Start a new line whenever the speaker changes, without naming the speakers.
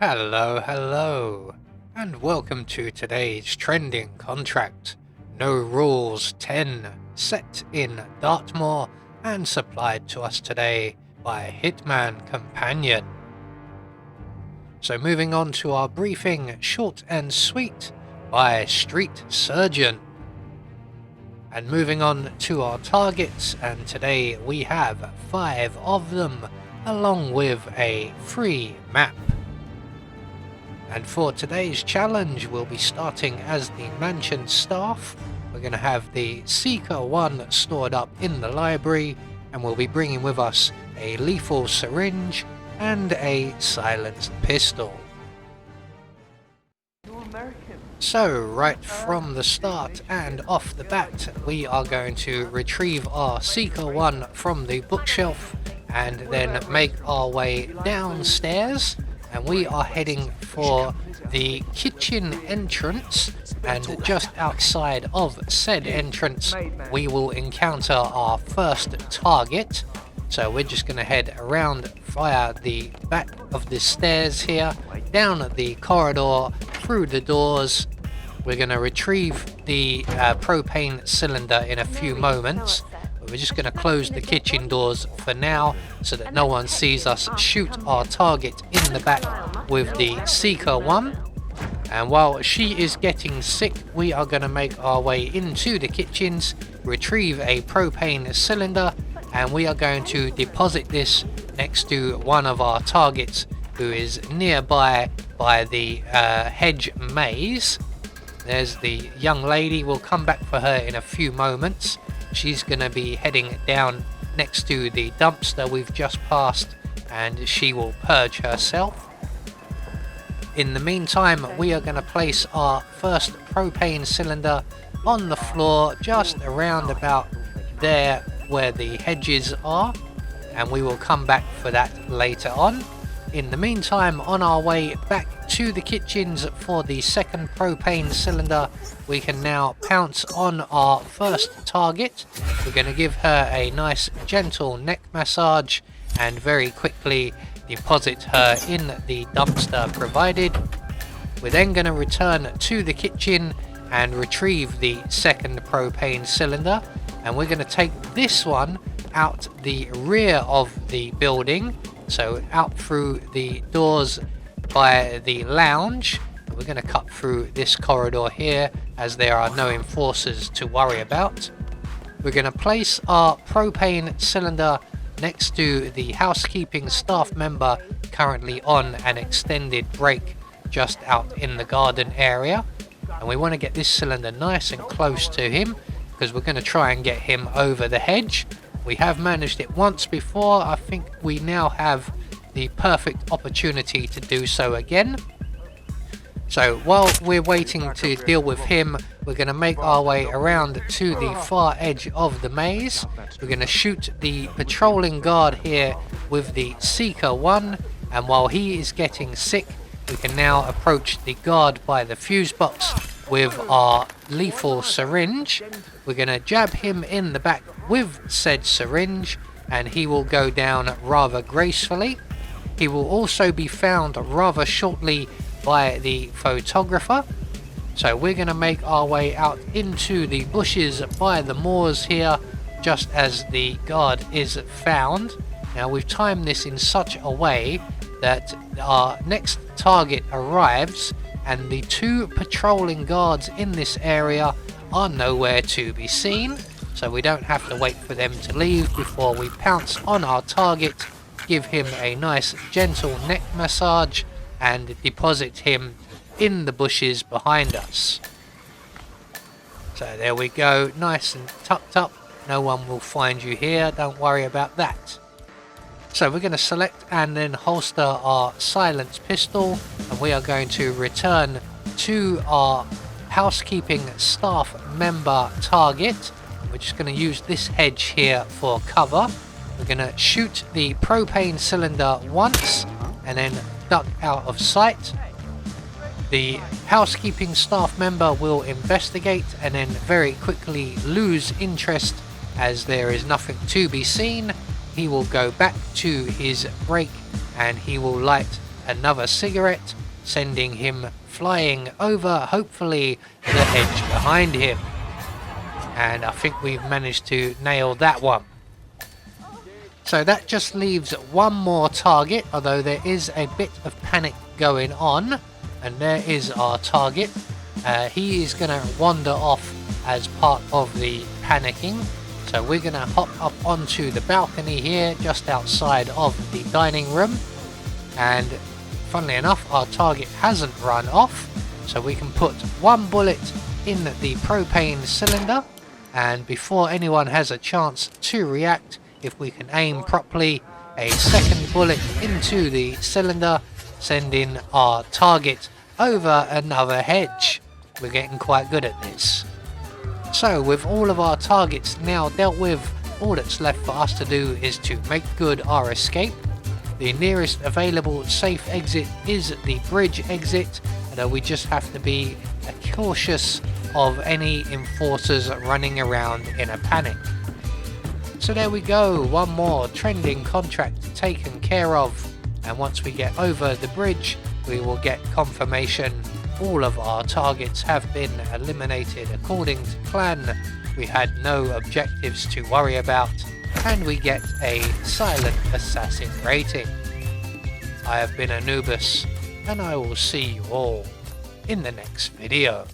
Hello, and welcome to today's trending contract. No Rules 10, set in Dartmoor and supplied to us today by Hitman Companion. So moving on to our briefing, short and sweet, by Street Surgeon. And moving on to our targets, and today we have 5 of them, along with a free map. And for today's challenge, we'll be starting as the mansion staff. We're going to have the Seeker 1 stored up in the library, and we'll be bringing with us a lethal syringe and a silenced pistol. So right from the start and off the bat, we are going to retrieve our Seeker 1 from the bookshelf and then make our way downstairs. And we are heading for the kitchen entrance, and just outside of said entrance we will encounter our first target. So we're just going to head around via the back of the stairs here, down the corridor, through the doors. We're going to retrieve the propane cylinder in a few moments. We're just going to close the kitchen doors for now so that no one sees us shoot our target in the back with the Seeker 1. And while she is getting sick, we are going to make our way into the kitchens, retrieve a propane cylinder, and we are going to deposit this next to one of our targets who is nearby by the hedge maze. There's the young lady. We'll come back for her in a few moments. She's going to be heading down next to the dumpster we've just passed, and she will purge herself. In the meantime, we are going to place our first propane cylinder on the floor just around about there where the hedges are, and we will come back for that later on. In the meantime, on our way back to the kitchens for the second propane cylinder, we can now pounce on our first target. We're going to give her a nice gentle neck massage and very quickly deposit her in the dumpster provided. We're then going to return to the kitchen and retrieve the second propane cylinder, and we're going to take this one out the rear of the building, so out through the doors by the lounge. We're going to cut through this corridor here as there are no enforcers to worry about. We're going to place our propane cylinder next to the housekeeping staff member currently on an extended break just out in the garden area, and we want to get this cylinder nice and close to him because we're going to try and get him over the hedge. We have managed it once before. I think we now have the perfect opportunity to do so again. So while we're waiting to deal with him, we're going to make our way around to the far edge of the maze. We're going to shoot the patrolling guard here with the Seeker 1, and while he is getting sick, we can now approach the guard by the fuse box with our lethal syringe. We're going to jab him in the back with said syringe, and he will go down rather gracefully. He will also be found rather shortly by the photographer. So we're going to make our way out into the bushes by the moors here just as the guard is found. Now we've timed this in such a way that our next target arrives and the 2 patrolling guards in this area are nowhere to be seen, so we don't have to wait for them to leave before we pounce on our target, give him a nice gentle neck massage and deposit him in the bushes behind us. So there we go, nice and tucked up. No one will find you here, don't worry about that. So we're going to select and then holster our silenced pistol, and we are going to return to our housekeeping staff member target. We're just going to use this hedge here for cover. We're going to shoot the propane cylinder once and then duck out of sight. The housekeeping staff member will investigate and then very quickly lose interest as there is nothing to be seen. He will go back to his break and he will light another cigarette, sending him flying over, hopefully the hedge behind him. And I think we've managed to nail that one. So that just leaves one more target, although there is a bit of panic going on. And there is our target. He is going to wander off as part of the panicking. So we're going to hop up onto the balcony here, just outside of the dining room. And funnily enough, our target hasn't run off. So we can put one bullet in the propane cylinder. And before anyone has a chance to react, if we can aim properly, a second bullet into the cylinder, sending our target over another hedge. We're getting quite good at this. So with all of our targets now dealt with, all that's left for us to do is to make good our escape. The nearest available safe exit is the bridge exit, and we just have to be cautious of any enforcers running around in a panic. So there we go, one more trending contract taken care of, and once we get over the bridge we will get confirmation all of our targets have been eliminated according to plan. We had no objectives to worry about, and we get a silent assassin rating. I have been Anubis, and I will see you all in the next video.